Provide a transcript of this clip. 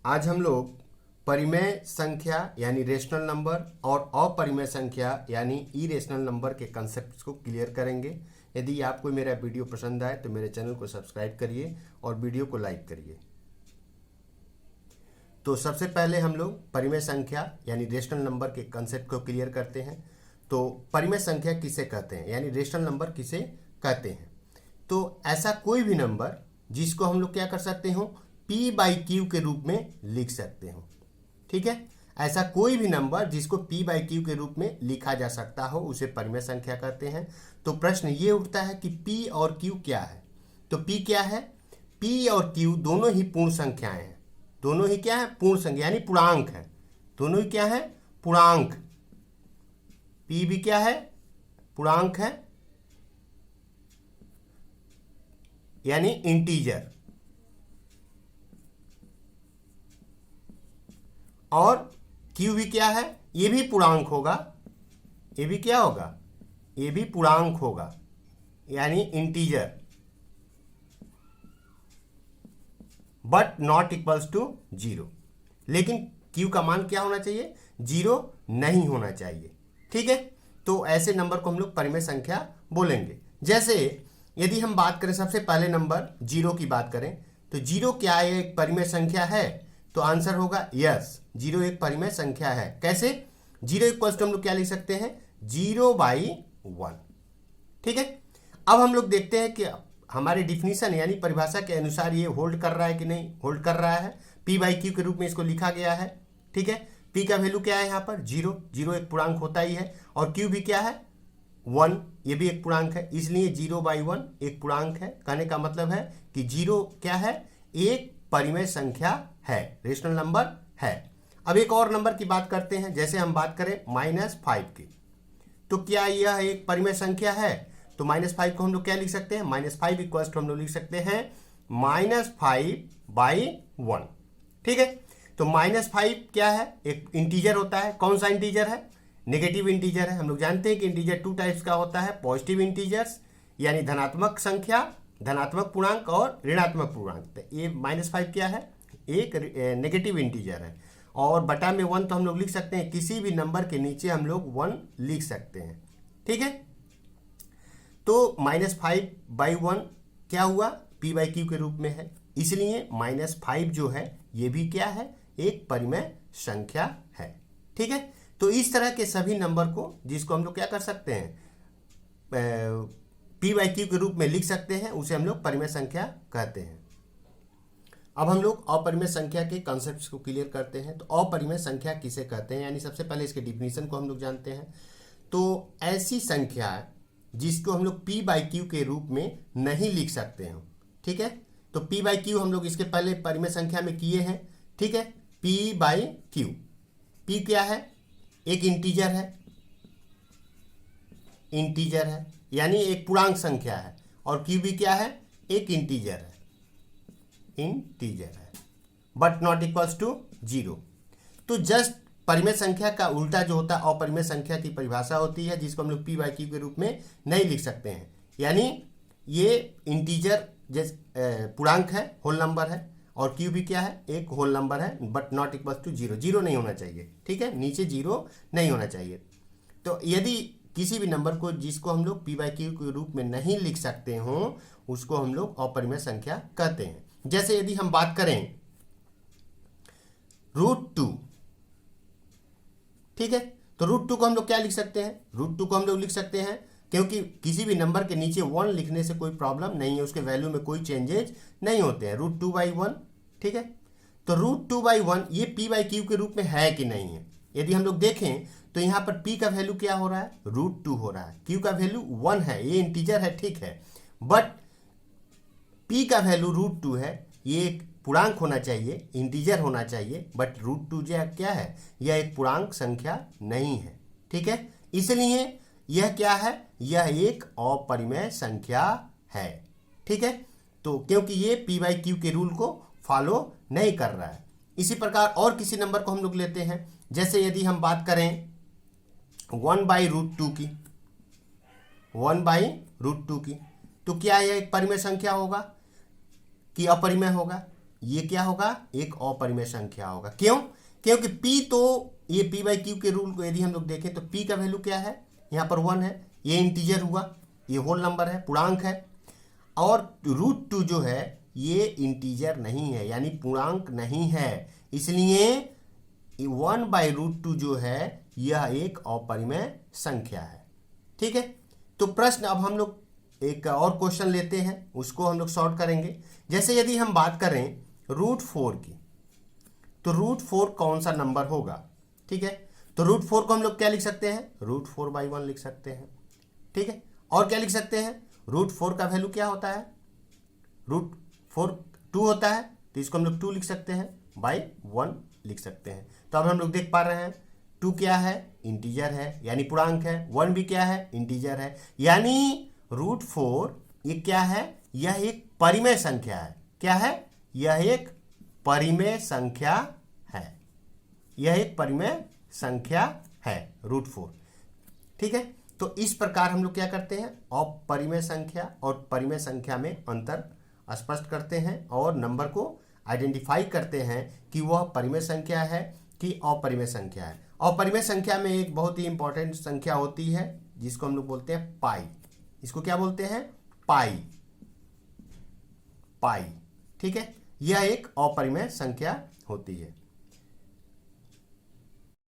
आज हम लोग परिमेय संख्या यानी रेशनल नंबर और अपरिमेय संख्या यानी इरेशनल नंबर के कंसेप्ट को क्लियर करेंगे। यदि आपको मेरा वीडियो पसंद आए तो मेरे चैनल को सब्सक्राइब करिए और वीडियो को लाइक करिए। तो सबसे पहले हम लोग परिमेय संख्या यानी रेशनल नंबर के कंसेप्ट को क्लियर करते हैं। तो परिमेय संख्या किसे कहते हैं यानी रेशनल नंबर किसे कहते हैं? तो ऐसा कोई भी नंबर जिसको हम लोग क्या कर सकते हो, P/Q के रूप में लिख सकते हो। ठीक है, ऐसा कोई भी नंबर जिसको P/Q के रूप में लिखा जा सकता हो उसे परिमेय संख्या कहते हैं। तो प्रश्न ये उठता है कि P और Q क्या है? तो P क्या है? P और Q दोनों ही पूर्ण संख्याएं हैं। दोनों ही क्या है? पूर्ण संख्या यानी पूर्णांक है। दोनों ही क्या है? पूर्णांक। P भी क्या है? पूर्णांक है यानी इंटीजर। और Q भी क्या है? ये भी पूर्णांक होगा। ये भी क्या होगा? ये भी पूर्णांक होगा यानी integer, but not equals to 0। लेकिन Q का मान क्या होना चाहिए? 0 नहीं होना चाहिए। ठीक है, तो ऐसे नंबर को हम लोग परिमेय संख्या बोलेंगे। जैसे यदि हम बात करें सबसे पहले नंबर 0 की बात करें तो 0 क्या है? एक परिमेय संख्या है? तो आंसर होगा यस, 0 एक परिमेय संख्या है। कैसे? 0 इक्वल्स टू हम लोग क्या लिख सकते हैं? 0/1। ठीक है, अब हम लोग देखते हैं कि हमारे डिफिनीशन यानी परिभाषा के अनुसार ये होल्ड कर रहा है कि नहीं होल्ड कर रहा है। P/Q के रूप में इसको लिखा गया है। ठीक है, P का वैल्यू क्या है यहाँ पर? 0। 0 एक पूर्णांक होता ही है। और Q भी क्या है? 1। ये भी एक पूर्णांक है, इसलिए 0/1 एक पूर्णांक है। कहने का मतलब है कि 0 क्या है? एक परिमेय संख्या है, रेशनल नंबर है। अब एक और नंबर की बात करते हैं। जैसे हम बात करें -5 की, तो क्या यह एक परिमेय संख्या है? तो -5 को हम लोग क्या लिख सकते हैं? -5 इक्वल्स टू हम लोग लिख सकते हैं -5/1। ठीक है, तो -5 क्या है? एक इंटीजर होता है। कौन सा इंटीजर है? नेगेटिव इंटीजर है। हम लोग जानते हैं कि इंटीजर 2 टाइप्स का होता है, पॉजिटिव इंटीजर्स यानी धनात्मक संख्या, धनात्मक पूर्णांक और ऋणात्मक पूर्णांक। तो ये -5 क्या है? एक नेगेटिव इंटीजर है। और बटा में 1 तो हम लोग लिख सकते हैं, किसी भी नंबर के नीचे हम लोग 1 लिख सकते हैं। ठीक है, तो -5/1 क्या हुआ? P/Q के रूप में है, इसलिए -5 जो है ये भी क्या है? एक परिमेय संख्या है। ठीक है, तो इस तरह के सभी नंबर को जिसको हम लोग क्या कर सकते हैं? P/Q के रूप में लिख सकते हैं, उसे हम लोग परिमेय संख्या कहते हैं। अब हम लोग अपरिमेय संख्या के कॉन्सेप्ट्स को क्लियर करते हैं। तो अपरिमेय संख्या किसे कहते हैं यानी सबसे पहले इसके डिफिनीशन को हम लोग जानते हैं। तो ऐसी संख्या जिसको हम लोग P/Q के रूप में नहीं लिख सकते हैं। ठीक है, तो P/Q हम लोग इसके पहले परिमेय संख्या में किए हैं। ठीक है, P/Q, P क्या है? एक इंटीजर है। इंटीजर है यानी एक पूर्णांक संख्या है। और Q भी क्या है? एक इंटीजर है। इंटीजर है बट नॉट इक्वल्स टू 0। तो जस्ट परिमेय संख्या का उल्टा जो होता है अपरिमेय संख्या की परिभाषा होती है, जिसको हम लोग P/Q के रूप में नहीं लिख सकते हैं। यानी ये इंटीजर पूर्णांक है, होल नंबर है। और Q भी क्या है? एक होल नंबर है बट नॉट इक्वल्स टू 0। 0 नहीं होना चाहिए। ठीक है, नीचे 0 नहीं होना चाहिए। तो यदि किसी भी नंबर को जिसको हम लोग P/Q के रूप में नहीं लिख सकते हो उसको हम लोग अपरिमेय संख्या कहते हैं। जैसे यदि हम बात करें √2, ठीक है, तो √2 को हम लोग क्या लिख सकते हैं? √2 को हम लोग लिख सकते हैं क्योंकि किसी भी नंबर के नीचे 1 लिखने से कोई प्रॉब्लम नहीं है, उसके वैल्यू में कोई चेंजेज नहीं होते हैं। √2/1। ठीक है, तो √2/1 ये P/Q के रूप में है कि नहीं है? यदि हम लोग देखें तो यहाँ पर P का वैल्यू क्या हो रहा है? √2 हो रहा है। Q का वैल्यू 1 है, ये इंटीजर है। ठीक है, बट P का वैल्यू √2 है। ये एक पूर्णांक होना चाहिए, इंटीजर होना चाहिए, बट √2 जो क्या है? यह एक पूर्णांक संख्या नहीं है। ठीक है, इसलिए यह क्या है? यह एक अपरिमेय संख्या है। ठीक है, तो क्योंकि ये P/Q के रूल को फॉलो नहीं कर रहा है। इसी प्रकार और किसी नंबर को हम लोग लेते हैं। जैसे यदि हम बात करें 1/√2 की, 1/√2 की, तो क्या यह एक परिमेय संख्या होगा कि अपरिमेय होगा? ये क्या होगा, एक अपरिमेय संख्या होगा। क्यों? क्योंकि p तो ये p बाई क्यू के रूल को यदि हम लोग देखें तो p का वैल्यू क्या है, यहाँ पर 1 है, ये इंटीजर हुआ, ये होल नंबर है, पूर्णांक है। और √2 जो है ये इंटीजर नहीं है, यानी पूर्णांक नहीं है, इसलिए 1/√2 जो है यह एक अपरिमेय संख्या है। ठीक है, तो प्रश्न अब हम लोग एक और क्वेश्चन लेते हैं, उसको हम लोग सॉल्व करेंगे। जैसे यदि हम बात करें √4 की, तो √4 कौन सा नंबर होगा? ठीक है, तो √4 को हम लोग क्या लिख सकते हैं, √4/1 लिख सकते हैं। ठीक है, और क्या लिख सकते हैं, √4 का वैल्यू क्या होता है, √4 2 होता है, तो इसको हम लोग 2 लिख सकते हैं, बाई 1 लिख सकते हैं। तो अब हम लोग देख पा रहे हैं 2 क्या है, इंटीजर है, यानी पूर्णांक है, 1 भी क्या है, इंटीजर है, यानी √4 ये क्या है, यह एक परिमेय संख्या है। क्या है? यह एक परिमेय संख्या है, यह एक परिमेय संख्या है √4। ठीक है, तो इस प्रकार हम लोग क्या करते हैं, अपरिमेय संख्या और परिमेय संख्या में अंतर स्पष्ट करते हैं और नंबर को आइडेंटिफाई करते हैं कि वह परिमेय संख्या है कि अपरिमेय संख्या है। अपरिमेय संख्या में एक बहुत ही इंपॉर्टेंट संख्या होती है जिसको हम लोग बोलते हैं पाई। इसको क्या बोलते हैं, पाई, पाई। ठीक है, यह एक अपरिमेय संख्या होती है।